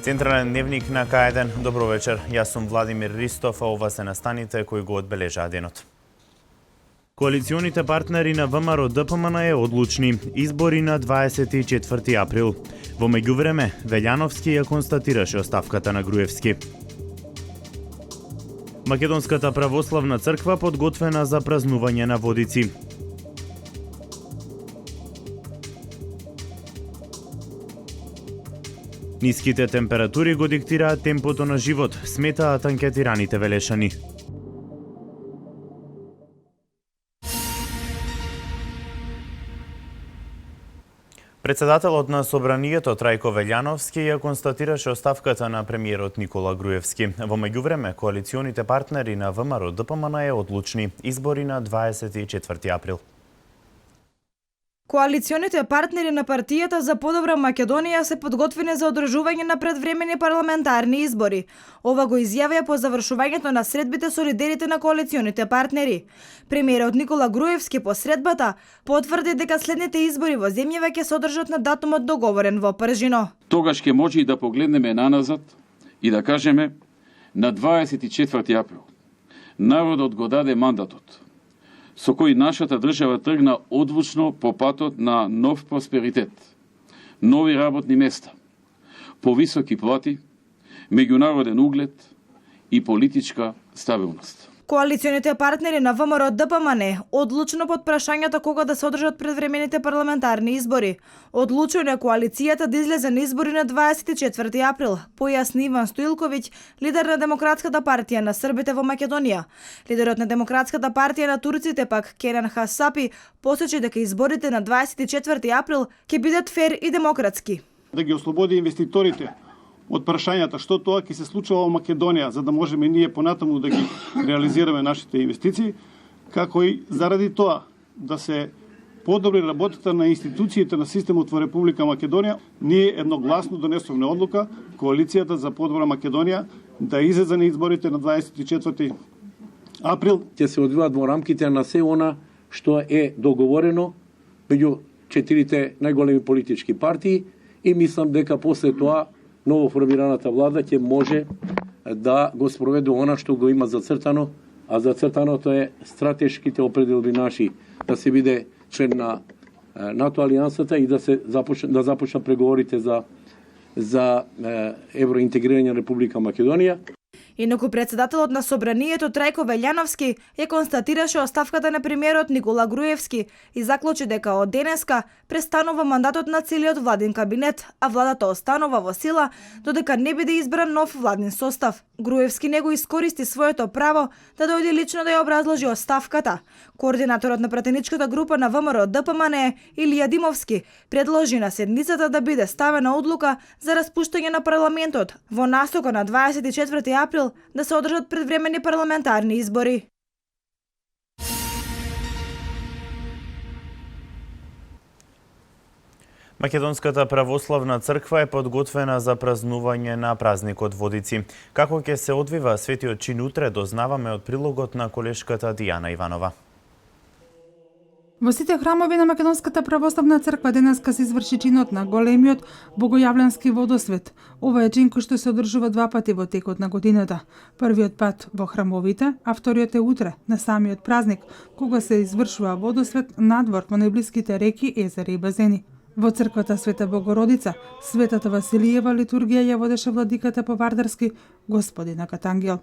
Централен дневник на К1. Добро вечер. Јас сум Владимир Ристов, а ова се настаните кои го одбележаа денот. Коалиционите партнери на ВМРО ДПМН е одлучни. Избори на 24 април. Во меѓувреме, Велјановски ја констатираше оставката на Груевски. Македонската православна црква подготвена за празнување на водици. Ниските температури го диктираат темпото на живот, сметаат анкетираните велешани. Председателот на Собранието Трајко Велјановски ја констатираше оставката на премиерот Никола Груевски. Во меѓувреме, коалиционите партнери на ВМРО ДПМН е одлучни. Избори на 24 април. Коалиционите партнери на партијата за подобра Македонија се подготвени за одржување на предвремени парламентарни избори. Ова го изјавија по завршувањето на средбите со лидерите на коалиционите партнери. Премиерот Никола Груевски по средбата потврди дека следните избори во земјава ќе се одржат на датумот договорен во Пржино. Тогаш ќе може и да погледнеме наназад и да кажеме на 24 април народот го даде мандатот со кој нашата држава тргна одлучно по патот на нов просперитет, нови работни места, повисоки плати, меѓународен углед и политичка стабилност. Коалиционите партнери на ВМРО ДПМН одлучно под прашањето кога да се одржат предвремените парламентарни избори. Одлучено е коалицијата да излезе на избори на 24 април, појасни Иван Стоилковиќ, лидер на Демократската партија на србите во Македонија. Лидерот на Демократската партија на турците пак, Кенан Хасапи, посочи дека изборите на 24 април ќе бидат фер и демократски. Да ги ослободи инвеститорите од прашањата што тоа ќе се случува во Македонија, за да можеме ние понатаму да ги реализираме нашите инвестиции, како и заради тоа да се подобри работата на институциите на системот во Република Македонија, ние едногласно донесовме одлука коалицијата за подобра Македонија да излезе на изборите на 24 април. Ќе се одвиваат во рамките на се она што е договорено меѓу четирите најголеми политички партии и мислам дека после тоа новоформираната влада ќе може да го спроведе она што го има зацртано, а зацртаното е стратешките определби наши да се биде член на НАТО алијансата и да започнат преговорите за евроинтегрирање на Република Македонија. Инаку председателот на Собранието Трајко Велјановски ја констатираше оставката на премиерот Никола Груевски и заклучи дека од денеска престанува мандатот на целиот владин кабинет, а владата останува во сила додека не биде избран нов владин состав. Груевски не го искористи своето право да дојде лично да ја образложи оставката. Координаторот на пратеничката група на ВМРО ДПМН Илија Димовски предложи на седницата да биде ставена одлука за распуштање на парламентот во насока на 24 април да се одржат предвремени парламентарни избори. Македонската православна црква е подготвена за празнување на празникот Водици. Како ќе се одвива светиот чин утре, дознаваме од прилогот на колешката Дијана Иванова. Во сите храмови на Македонската православна црква денеска се изврши чинот на големиот богојавленски водосвет. Ова е чин кој што се одржува два пати во текот на годината. Првиот пат во храмовите, а вториот е утре, на самиот празник, кога се извршува водосвет надвор во најблиските реки, езера и базени. Во црквата Света Богородица, Светата Василиева литургија ја водеше владиката по вардарски Господин Акатангел.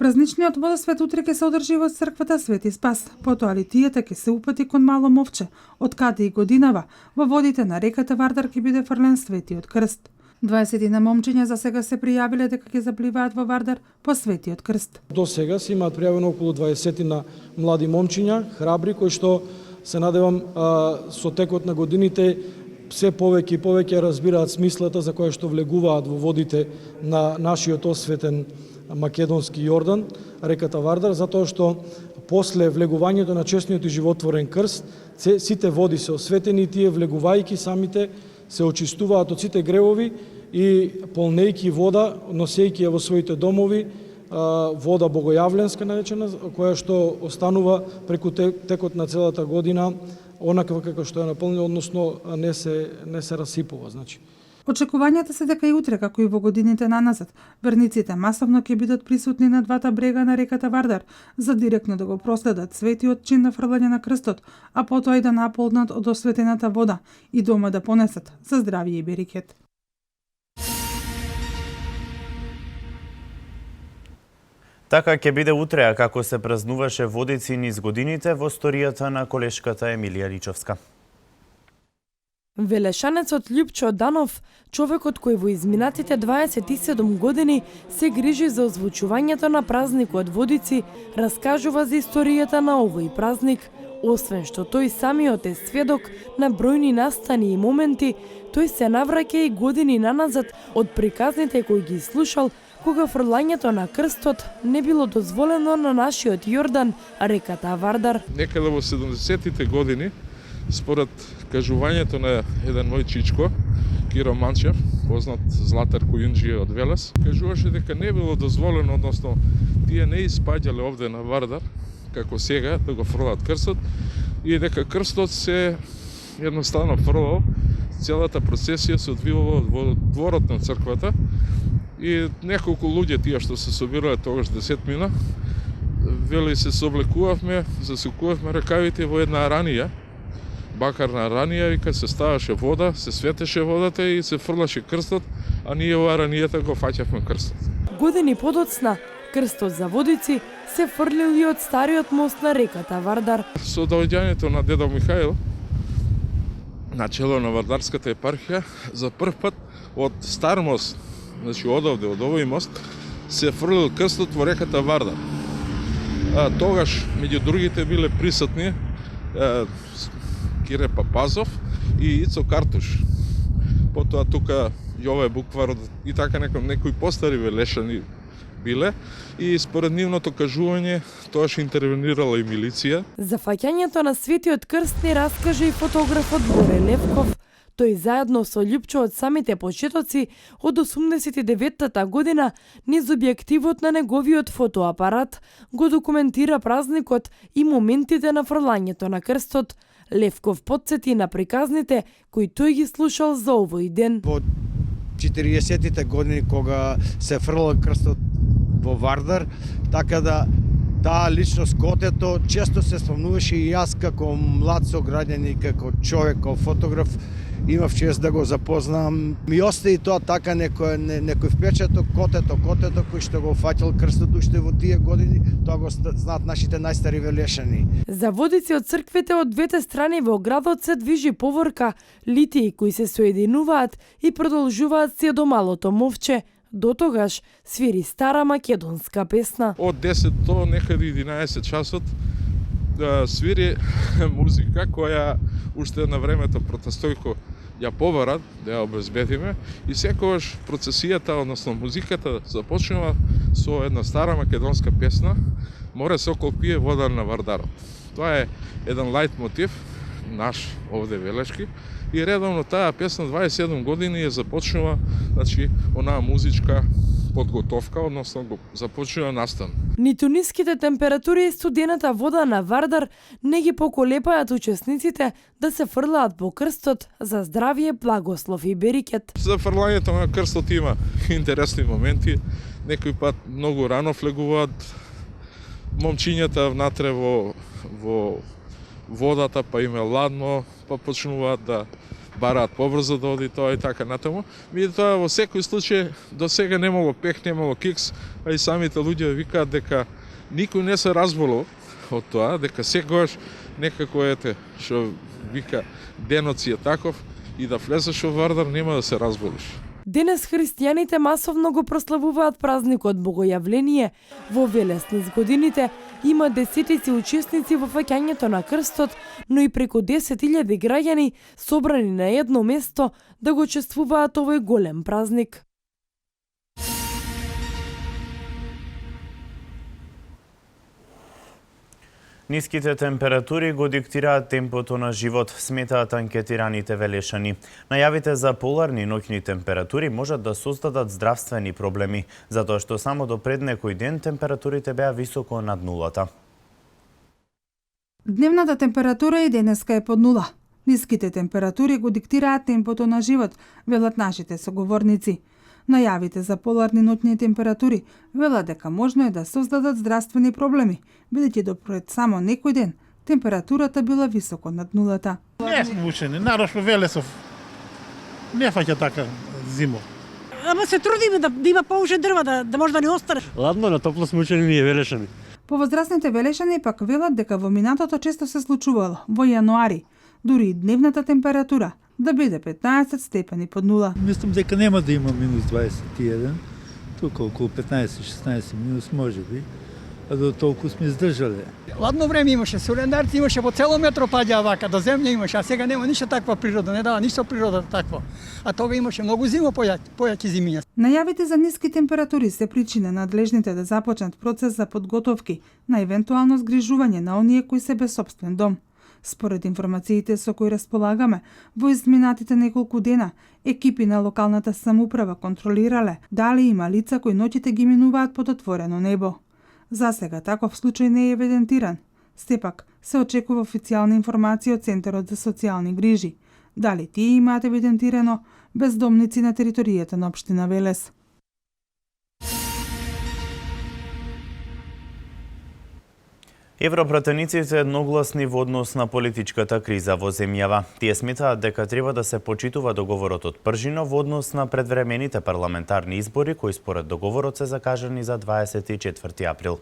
Празничниот водосвет утре ќе се одржи во црквата Свети Спас. Потоа литијата ќе се упати кон Мало Мовче, од каде и годинава во водите на реката Вардар ќе биде фрлен Светиот крст. 20 на момчиња за сега се пријавиле дека ќе запливаат во Вардар по Светиот крст. До сега се имаат пријавено околу 20 на млади момчиња, храбри, кои што се надевам со текот на годините се повеќе и повеќе разбираат смислата за која што влегуваат во водите на нашиот осветен македонски Јордан, реката Вардар, затоа што после влегувањето на честниот и животворен крст, сите води се осветени и тие влегувајќи самите се очистуваат од сите гревови и полнејќи вода, носејќи ја во своите домови, вода богојавленска наречена, која што останува преку текот на целата година онаква како што е наполнена, односно не се расипува, значи. Очекувањата се дека и утре, како и во годините наназад, верниците масовно ќе бидат присутни на двата брега на реката Вардар, за директно да го проследат светиот чин на фрлање на крстот, а потоа и да наполнат од осветената вода и дома да понесат за здравје и берекет. Така ќе биде утре, како се празнуваше водици низ годините во сторијата на колешката Емилија Ричовска. Велешанецот Љупчо Данов, човекот кој во изминатите 27 години се грижи за озвучувањето на празникот Водици, раскажува за историјата на овој празник. Освен што тој самиот е сведок на бројни настани и моменти, тој се навраќа и години наназад од приказните кои ги слушал кога фрлањето на крстот не било дозволено на нашиот Јордан, реката Вардар. Некаде во 70-тите години, според кажувањето на еден мој чичко, Киро Манчев, познат златар којунџија од Велес, кажуваше дека не било дозволено, односно тие не испаѓале овде на Вардар, како сега, да го фрлат крстот, и дека крстот се едноставно фрлал, целата процесија се одвивала во дворот на црквата, и неколку луѓе тие што се собирале тогаш 10 мина, вели се соблекувавме, засукувавме ракавите во една ранија, бакарна ранија, и кога се ставаше вода, се светеше водата и се фрлаше крстот, а ние во ранијата го фаќавме крстот. Години подоцна, крстот за Водици се фрлил и од стариот мост на реката Вардар. Со доаѓањето на дедо Михаил, на чело на Вардарската епархија, за прв пат од стар мост, значи одовде, од овој мост, се фрлил крстот во реката Вардар. Тогаш, меѓу другите, биле присутни Кире Папазов и Ицо Картуш. Потоа тука Јове Букварот и така некои постари велешани биле, и според нивното кажување тоаш интервенирала и милиција. За фаќањето на светиот крст ни раскаже и фотографот Боре Левков. Тој заедно со Љупчо од самите почетоци од 89-та година низ објективот на неговиот фотоапарат го документира празникот и моментите на фрлањето на крстот. Левков потсети на приказните кои тој ги слушал за овој ден. Во 40-тите години кога се фрлал крстот во Вардар, така да таа личност котето често се спомнуваше и јас како млад сограѓанин, како човек, како фотограф, имав чест да го запознам. Ми остави тоа така некој впечаток, котето кој што го фаќал крстот уште во тие години, тоа го знаат нашите најстари велешани. За Водици од црквите од двете страни во градот се движи поворка, литии кои се соединуваат и продолжуваат се до Малото Мовче. До тогаш свири стара македонска песна. Од 10 до некаде 11 часот свири музика која уште на времето Протостојко ја побара да ја обезбедиме, и секогаш процесијата, односно музиката, започнува со една стара македонска песна Море сокол пие вода на Вардарот. Тоа е еден лајт мотив наш овде велешки, и редовно таа песна 27 години ја започнува, значи, онаа музичка подготовка, односно го започнува настан. Ниту ниските температури и студената вода на Вардар не ги поколепаат учесниците да се фрлаат по крстот за здравје, благослов и берекет. За фрлањето на крстот има интересни моменти. Некој пат многу рано влегуваат момчињата внатре во водата, па им е ладно, па почнуваат да бараат побрзо да оди тоа и така натаму. Меѓутоа во секој случај до сега немало пех, немало кикс, а и самите луѓе викаат дека никој не се разболел од тоа, дека секогаш некако што вика денот си е таков и да влезеш во Вардар нема да се разболиш. Денес христијаните масовно го прославуваат празникот Богојавление. Во Велес низ годините има десетици учесници во фаќањето на крстот, но и преку 10.000 граѓани собрани на едно место да го чествуваат овој голем празник. Ниските температури го диктираат темпото на живот, сметаат анкетираните Велешани. Најавите за поларни ноќни температури можат да создадат здравствени проблеми, затоа што само до пред некој ден температурите беа високо над нулата. Дневната температура и денеска е под нула. Ниските температури го диктираат темпото на живот, велат нашите соговорници. Најавите за поларни ноќни температури велат дека можно е да создадат здравствени проблеми, бидејќи до пред само некој ден температурата била високо над нулата. Не сме учени, нарочно Велесов не фаќа така зимо. Ама се трудиме да има повеќе дрва, да може да ни остане. Ладно, на топло сме учени ние Велешани. Повозрастните Велешани пак велат дека во минатото често се случувало во јануари, дури и дневната температура да биде 15 степени под нула. Мислам дека нема да има минус 21, тука околу 15-16 минус може би, а до толку сме издржале. Ладно време имаше, солендарци имаше по цело метро паѓа вака, до земја имаше, а сега нема ништо таква природа, не дава ништо природа такво. А тога имаше многу зима, појаки зимиња. Најавите за ниски температури се причина надлежните да започнат процес за подготовки на евентуално згрижување на оние кои се без сопствен дом. Според информациите со кои располагаме, во изминатите неколку дена, екипи на локалната самоуправа контролирале дали има лица кои ноќите ги минуваат под отворено небо. За сега таков случај не е евидентиран. Сепак, се очекува официјална информација од Центарот за социјални грижи. Дали тие имаат евидентирано бездомници на територијата на општина Велес. Европратениците едногласни во однос на политичката криза во земјава. Тие сметаат дека треба да се почитува договорот од Пржино во однос на предвремените парламентарни избори, кои според договорот се закажани за 24 април.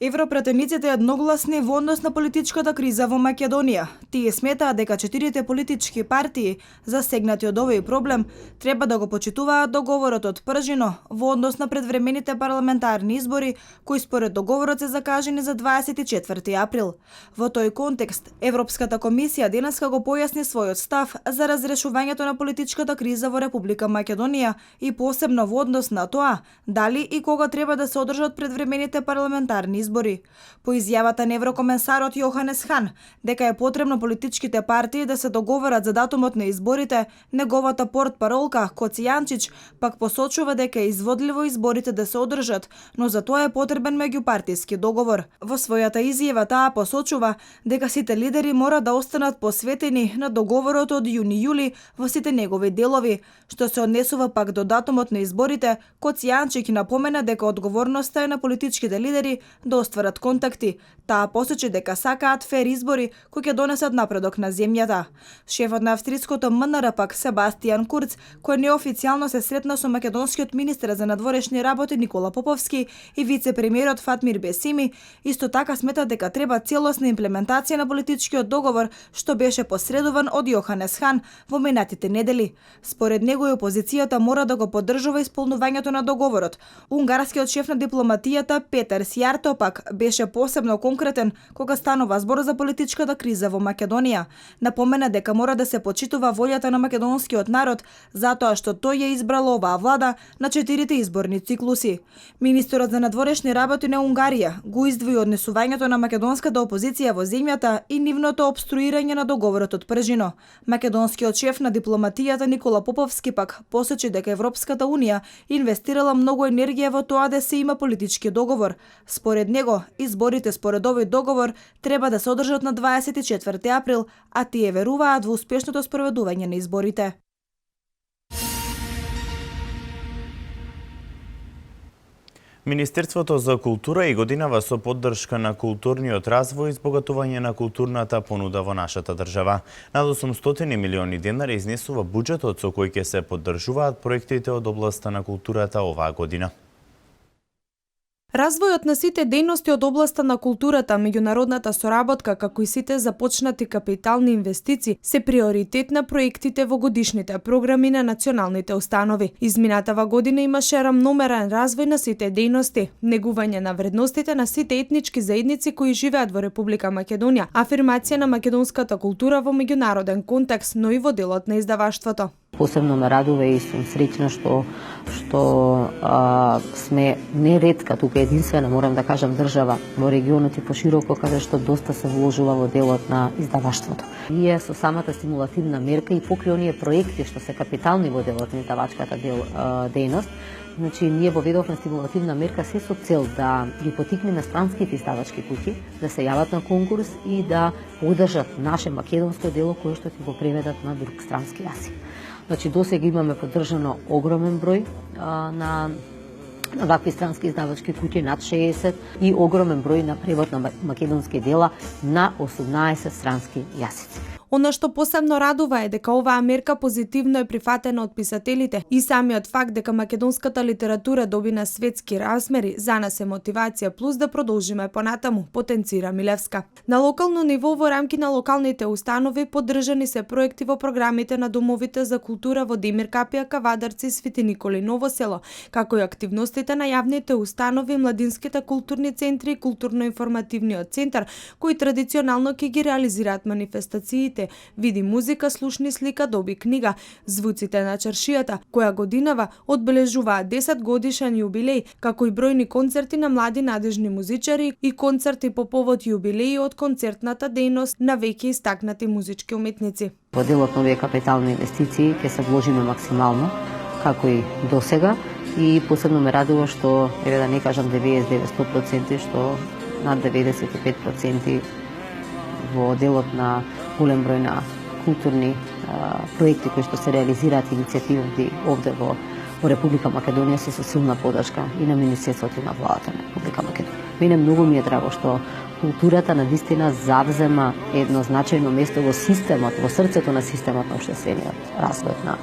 Европратениците едногласни во однос на политичката криза во Македонија. Тие сметаат дека 4 политички партии, засегнати од овој проблем, треба да го почитуваат договорот од Пржино во однос на предвремените парламентарни избори, кои според договорот се закажани за 24 април. Во тој контекст, Европската комисија денеска го појасни својот став за разрешувањето на политичката криза во Република Македонија и посебно во однос на тоа дали и кога треба да се одржат предвремените парламентарни избори. По изјавата на еврокомесарот Јоханес Хан дека е потребно политичките партии да се договорат за датумот на изборите, неговата портпаролка Коци Јанчич пак посочува дека е изводливо изборите да се одржат, но за тоа е потребен меѓупартиски договор. Во својата изјава таа посочува дека сите лидери мора да останат посветени на договорот од јуни-јули во сите негови делови. Што се однесува пак до датумот на изборите, Коци Јанчик напомена дека одговорноста е на политичките лидери да остварат контакти. Таа посочи дека сакаат фер избори кои ќе донесат напредок на земјата. Шефот на австриското МНР пак Себастијан Курц, кој неофицијално се сретна со македонскиот министер за надворешни работи Никола Поповски и вице-премиерот Фатмир Бесими, исто така смета дека треба целосна имплементација на политичкиот договор што беше посредуван од Јоханес Хан во минатите недели. Според него и опозицијата мора да го поддржува исполнувањето на договорот. Унгарскиот шеф на дипломатијата Петер Сјарто пак беше посебно конкретен кога станува збор за политичката криза во Македонија. Напомена дека мора да се почитува волјата на македонскиот народ затоа што тој ја избрал оваа влада на 4 изборни циклуси. Министерот за надворешни работи на Унгарија го издвои однесувањето на македонската опозиција во земјата и нивното обструирање на договорот од Пржино. Македонскиот шеф на дипломатијата Никола Поповски пак посочи дека Европската унија инвестирала многу енергија во тоа да се има политички договор. Според него, изборите според овој договор треба да се одржат на 24 април, а тие веруваат во успешното спроведување на изборите. Министерството за култура и годинава со поддршка на културниот развој и избогатување на културната понуда во нашата држава. Над 800 милиони денари изнесува буџетот со кој ќе се поддржуваат проектите од областа на културата оваа година. Развојот на сите дејности од областа на културата, меѓународната соработка, како и сите започнати капитални инвестиции се приоритет на проектите во годишните програми на националните установи. Изминатава година имаше рамномерен развој на сите дејности, негување на вредностите на сите етнички заедници кои живеат во Република Македонија, афирмација на македонската култура во меѓународен контекст, но и во делот на издаваштвото. Посебно ме радува и сум среќна што што сме неретка, тука единствена, морам да кажам, држава во регионот и пошироко, каде што доста се вложува во делот на издаваштвото. Ние со самата стимулативна мерка и покрај оние проекти што се капитални во делот на издавачката дејност, значи ние воведовме стимулативна мерка се со цел да ги потикнеме странските издавачки куќи да се јават на конкурс и да одржат наше македонско дело кое што ќе го преведат на друг странски јазик. Значи досега имаме поддржано огромен број на вакви странски издавачки куќи, над 60, и огромен број на превод на македонски дела на 18 странски јазици. Она што посебно радува е дека оваа мерка позитивно е прифатена од писателите и самиот факт дека македонската литература доби на светски размери за нас е мотивација плюс да продолжиме понатаму, потенцира Милевска. На локално ниво во рамки на локалните установи поддржани се проекти во програмите на домовите за култура во Демир Капија, Кавадарци, Свети Николи, Ново село, како и активностите на јавните установи, младинските културни центри и културно-информативниот центар, кои традиционално ќе ги реализираат манифестациите Види музика, слушни слика, доби книга, Звуците на чаршијата, која годинава одбележуваа 10 годишен јубилеј, како и бројни концерти на млади надежни музичари и концерти по повод јубилеи од концертната дејност на веќе истакнати музички уметници. Во делот на овие капитални инвестиции ќе се вложиме максимално, како и досега, и посебно ме радува што, еве да не кажам 99-100%, што над 95% во делот на голем број на културни проекти кои што се реализираат иницијативи овде во Република Македонија се со силна подршка и на Министерството и на владата на Република Македонија. Мене многу ми е драго што културата навистина завзема едно значајно место во системот, во срцето на системот на општествениот развој на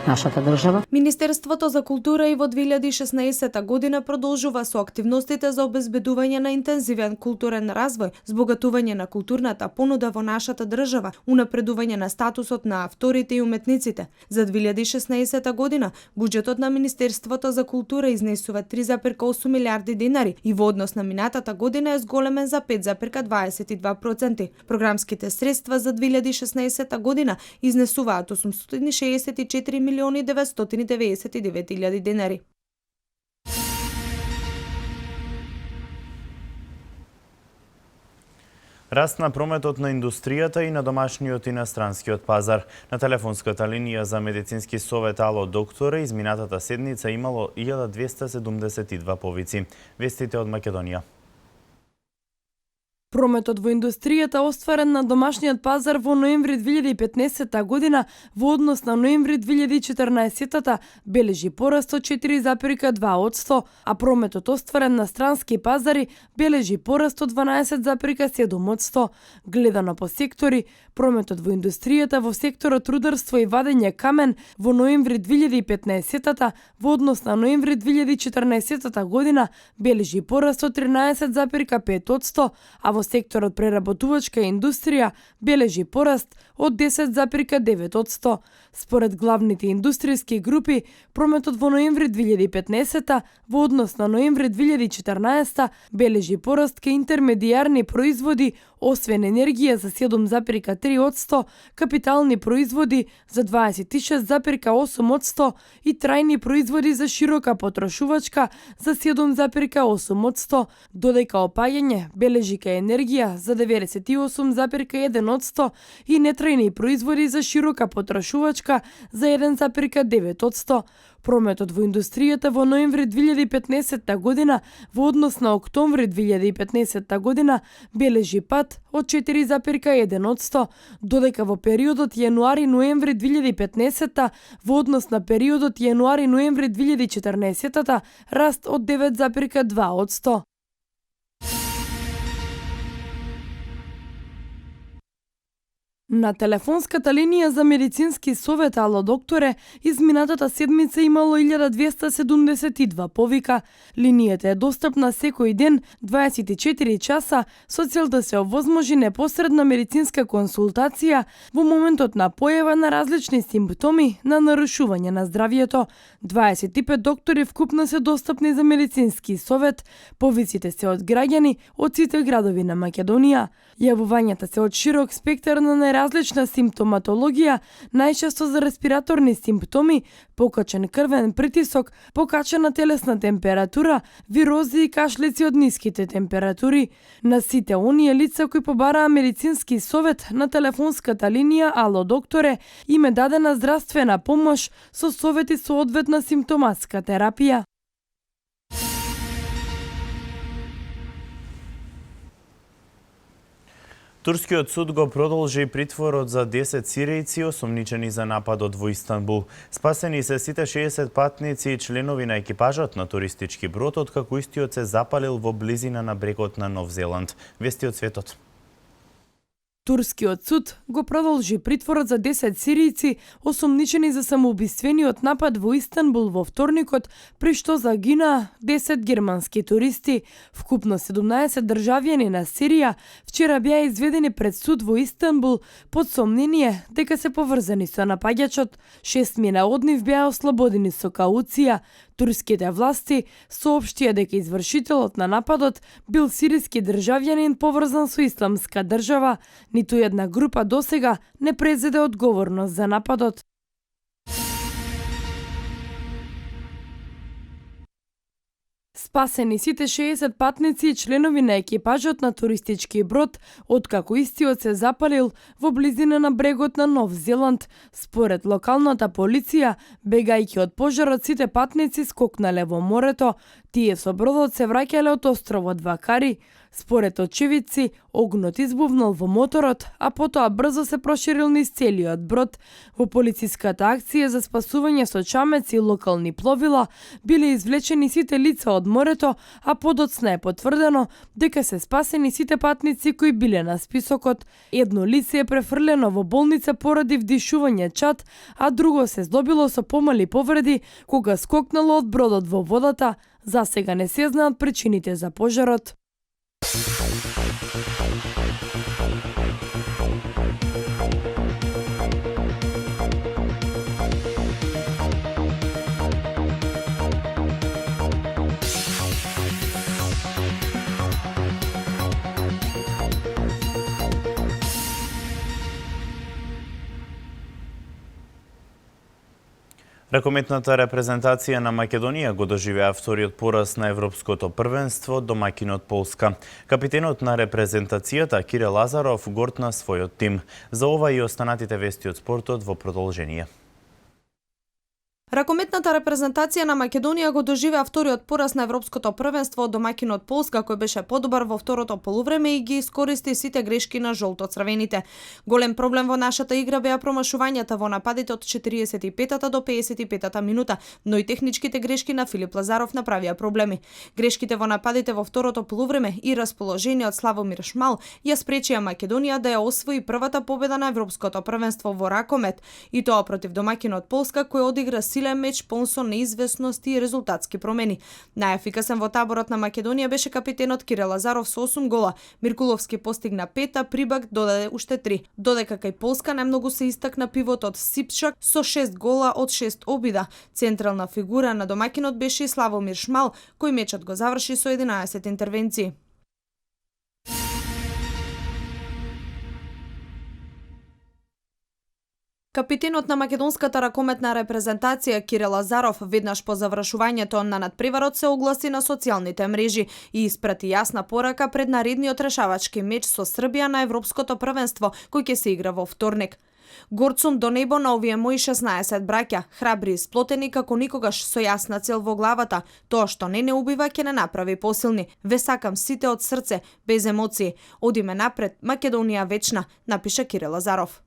нашата држава. Министерството за култура и во 2016 година продолжува со активностите за обезбедување на интензивен културен развој, збогатување на културната понуда во нашата држава, унапредување на статусот на авторите и уметниците. За 2016 година буџетот на Министерството за култура изнесува 3,8 милиарди динари и во однос на минатата година е зголемен за 5,22%. Програмските средства за 2016 година изнесуваат 864 милиони 999 илјади денари. Раст на прометот на индустријата и на домашниот и на странскиот пазар. На телефонската линија за медицински совет Ало докторе изминатата седница имало 1272 повици. Вестите од Македонија. Прометот во индустријата остварен на домашниот пазар во ноември 2015 година во однос на ноември 2014 бележи пораст од 4,2%, а прометот остварен на странски пазари бележи пораст од 12,7%. Гледано по сектори, прометот во индустријата во секторот рударство и вадење камен во ноември 2015 во однос на ноември 2014 година бележи пораст од 13,5%, а во секторот преработувачка индустрија бележи пораст од 10,9%. Според главните индустријски групи, прометот во ноември 2015 во однос на ноември 2014 бележи пораст кај интермедијарни производи, освен енергија за 7,3%, капитални производи за 26,8% и трајни производи за широка потрошувачка за 7,8%, додека опаѓање бележи кај енергија за 98,1% и нетрајни производи за широка потрошувачка за 1,9%. Прометот во индустријата во ноември 2015 година во однос на октомври 2015 година бележи пат од 4,1%, додека во периодот јануари-ноември 2015 во однос на периодот јануари-ноември 2014 раст од 9,2%. На телефонската линија за медицински совет Ало докторе изминатата седмица имало 1272 повика. Линијата е достапна секој ден 24 часа со цел да се овозможи непосредна медицинска консултација во моментот на појава на различни симптоми на нарушување на здравјето. 25 доктори вкупно се достапни за медицински совет. Повиците се од граѓани од сите градови на Македонија. Јавувањата се од широк спектар на различна симптоматологија, најчесто за респираторни симптоми, покачен крвен притисок, покачена телесна температура, вирози и кашлици од ниските температури. На сите оние лица кои побараа медицински совет на телефонската линија Ало докторе, им е дадена здравствена помош со совети со одветна симптоматска терапија. Турскиот суд го продолжи притворот за 10 сиријци осомничени за нападот во Истанбул. Спасени се сите 60 патници и членови на екипажот на туристички брод, откако истиот се запалил во близина на брегот на Нов Зеланд. Вести од светот. Турскиот суд го продолжи притворот за 10 сиријци осомничени за самоубиствениот напад во Истанбул во вторникот, при што загинаа 10 германски туристи. Вкупно 17 државјани на Сирија вчера беа изведени пред суд во Истанбул под сомнение дека се поврзани со напаѓачот. 6 мина од нив беа ослободени со кауција. Турските власти соопштија дека извршителот на нападот бил сиријски државјанин поврзан со Исламска држава. Ниту една група досега не презеде одговорност за нападот. Спасени сите 60 патници и членови на екипажот на туристички брод, откако истиот се запалил во близина на брегот на Нов Зеланд. Според локалната полиција, бегајќи од пожарот, сите патници скокнале во морето. Тие со бродот се враќале од островот Вакари. Според очевидци, огнот избувнал во моторот, а потоа брзо се проширил низ целиот брод. Во полициската акција за спасување со чамеци и локални пловила биле извлечени сите лица од морето, а подоцна е потврдено дека се спасени сите патници кои биле на списокот. Едно лице е префрлено во болница поради вдишување чад, а друго се здобило со помали повреди кога скокнало од бродот во водата. За сега не се знаат причините за пожарот. Ракометната репрезентација на Македонија го доживеа вториот пораз на Европското првенство домаќинот Полска. Капитенот на репрезентацијата Кире Лазаров гортна својот тим. За ова и останатите вести од спортот во продолжение. Ракометната репрезентација на Македонија го доживеа вториот пораз на Европското првенство од домаќинот Полска, кој беше подобар во второто полувреме и ги искористи сите грешки на жолто-црвените. Голем проблем во нашата игра беа промашувањата во нападите од 45-та до 55-та минута, но и техничките грешки на Филип Лазаров направија проблеми. Грешките во нападите во второто полувреме и расположениот Славомир Шмал ја спречија Македонија да ја освои првата победа на Европското првенство во ракомет, и тоа против домаќинот Полска, кој одигра силен меч полн со неизвестности и резултатски промени. Најефикасен во таборот на Македонија беше капитенот Кире Лазаров со 8 гола. Миркуловски постигна 5, а Прибак додаде уште 3. Додека кај Полска најмногу се истакна пивотот Сипшак со 6 гола од 6 обида. Централна фигура на домаќинот беше и Славомир Шмал, кој мечот го заврши со 11 интервенции. Капитенот на македонската ракометна репрезентација Кире Лазаров веднаш по завршувањето на надпреварот се огласи на социјалните мрежи и испрати јасна порака пред наредниот решавачки меч со Србија на Европското првенство, кој ќе се игра во вторник. Горд сум до небо на овие мои 16 браќа, храбри и сплотени како никогаш со јасна цел во главата. Тоа што не убива ќе не направи посилни. Ве сакам сите од срце, без емоции. Одиме напред, Македонија вечна, напиша Кире Лазаров.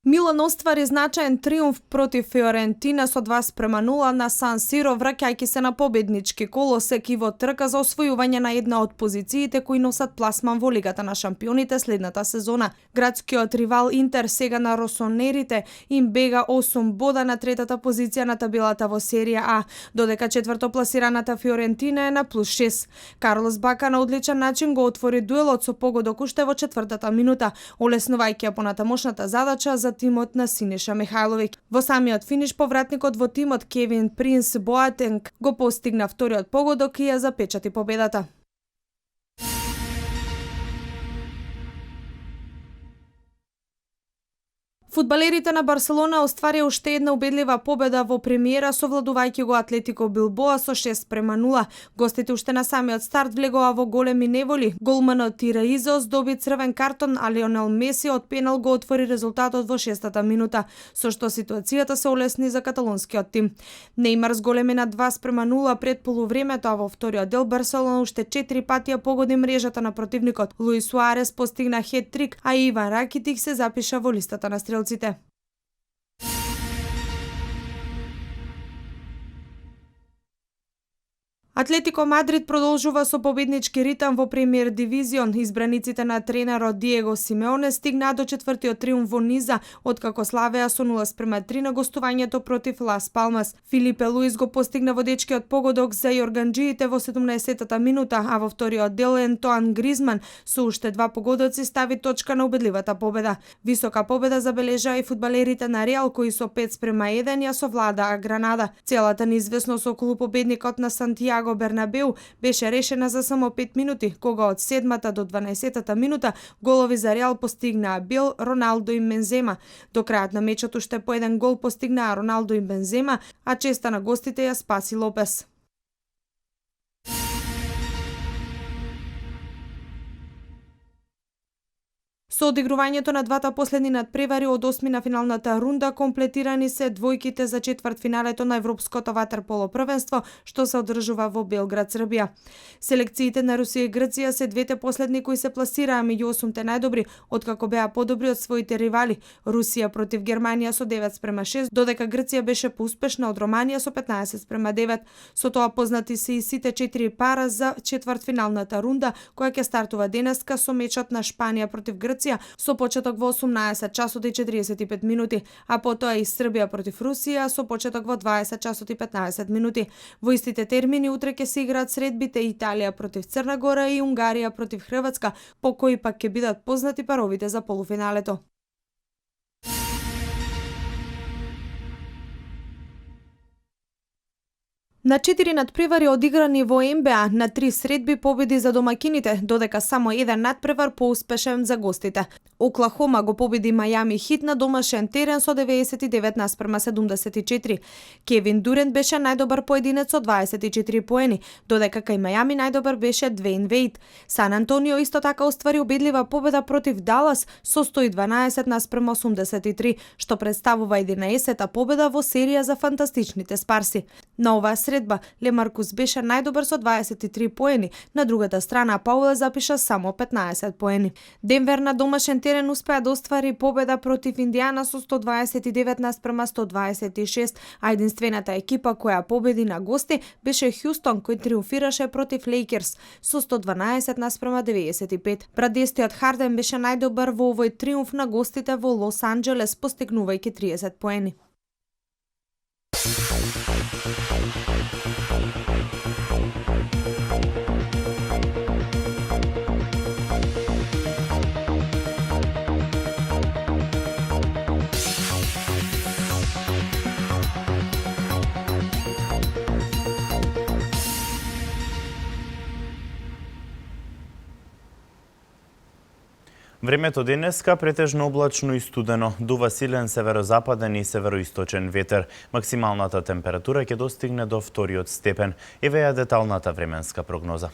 Милан оствари значаен триумф против Фиорентина со 2:0 на Сан Сиро, враќајќи се на победнички колосек и во трка за освојување на една од позициите кои носат пласман во Лигата на шампионите следната сезона. Градскиот ривал Интер сега на росонерите им бега 8 бода на третата позиција на табелата во серија А, додека четвртопласираната Фиорентина е на +6. Карлос Бака на одличен начин го отвори дуелот со погодок уште во четвртата минута, олеснувајќи ја понатамошната задача за тимот на Синиша Михајловиќ. Во самиот финиш повратникот во тимот Кевин Принс Боатенг го постигна вториот погодок и ја запечати победата. Фудбалерите на Барселона остварија уште една убедлива победа во премиера совладувајќи го Атлетико Билбоа со 6-0. Гостите уште на самиот старт влегоа во големи неволи. Голманот Ираизос доби црвен картон, а Лионел Меси од пенал го отвори резултатот во 6-та минута, со што ситуацијата се олесни за каталонскиот тим. Неймар зголеми на 2-0 пред полувремето, а во вториот дел Барселона уште 4 пати ја погоди мрежата на противникот. Луис Суарес постигна хет-трик, а Иван Ракитик се запиша во листата на стрелците. Атлетико Мадрид продолжува со победнички ритам во премиер дивизион. Избраниците на тренерот Диего Симеоне стигнаа до четвртиот триумф во низа, откако славеа со 0-3 на гостувањето против Лас Палмас. Филипе Луис го постигна водечкиот погодок за јорганџиите во 17-та минута, а во вториот дел Ентоан Гризман со уште 2 погодоци стави точка на убедливата победа. Висока победа забележаа и фудбалерите на Реал, кои со 5-1 ја совладаа Гранада. Целата неизвестност околу победникот на Сантијаго Бернабеу беше решена за само 5 минути, кога од 7-та до 12-та минута голови за Реал постигнаа Бел, Роналдо и Бензема. До крајот на мечот уште по еден гол постигнаа Роналдо и Бензема, а честа на гостите ја спаси Лопес. Со одигрувањето на двата последни надпревари од осмина финалната рунда комплетирани се двојките за четвртфиналето на Европското ватерполо првенство, што се одржува во Белград, Србија. Селекциите на Русија и Грција се двете последни кои се пласираа меѓу 8-те најдобри, откако беа подобри од своите ривали. Русија против Германија со 9-6, додека Грција беше поуспешна од Романија со 15-9. Со тоа познати се и сите 4 пара за четвртфиналната рунда, која ќе стартува денеска со мечот на Шпанија против Грција со почеток во 18 часот и 45 минути, а потоа и Србија против Русија со почеток во 20 часот и 15 минути. Во истите термини утре ќе се играат средбите Италија против Црна Гора и Унгарија против Хрватска, по кои пак ќе бидат познати паровите за полуфиналето. На 4 надпревари одиграни во НБА, на 3 средби победи за домакините, додека само еден надпревар поуспешен за гостите. Оклахома го победи Мајами Хит на домашен терен со 99-74. Кевин Дурент беше најдобар поединец со 24 поени, додека кај Мајами најдобар беше Двейн Вейт. Сан Антонио исто така оствари убедлива победа против Далас со 112-83, што представува 11-та победа во серија за фантастичните Спарси. На оваа средба Лемаркус беше најдобар со 23 поени, на другата страна Пауел запиша само 15 поени. Денвер на домашен терен успеа да оствари победа против Индијана со 129-126, а единствената екипа која победи на гости беше Хјустон, кој триумфираше против Лейкерс со 112-95. Брадестиот Харден беше најдобар во овој триумф на гостите во Лос Анџелес, постигнувајќи 30 поени. Времето денеска претежно облачно и студено, дува силен северозападен и североисточен ветер. Максималната температура ќе достигне до 2 степен. Еве ја деталната временска прогноза.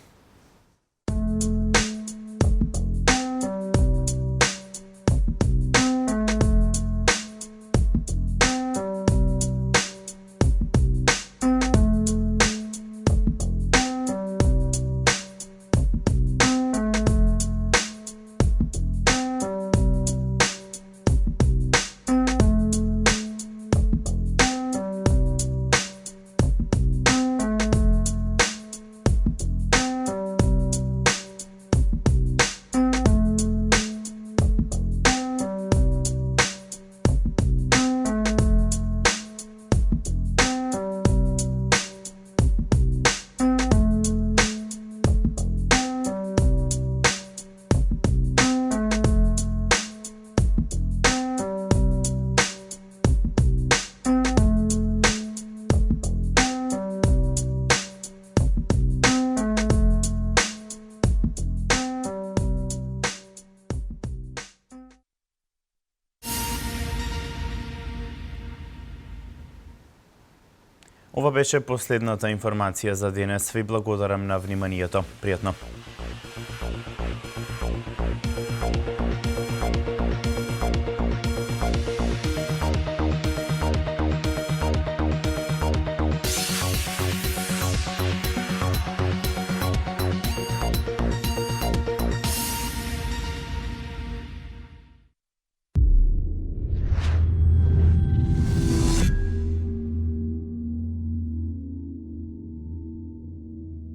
Ова беше последната информација за денес. Ви благодарам на вниманието. Пријатно.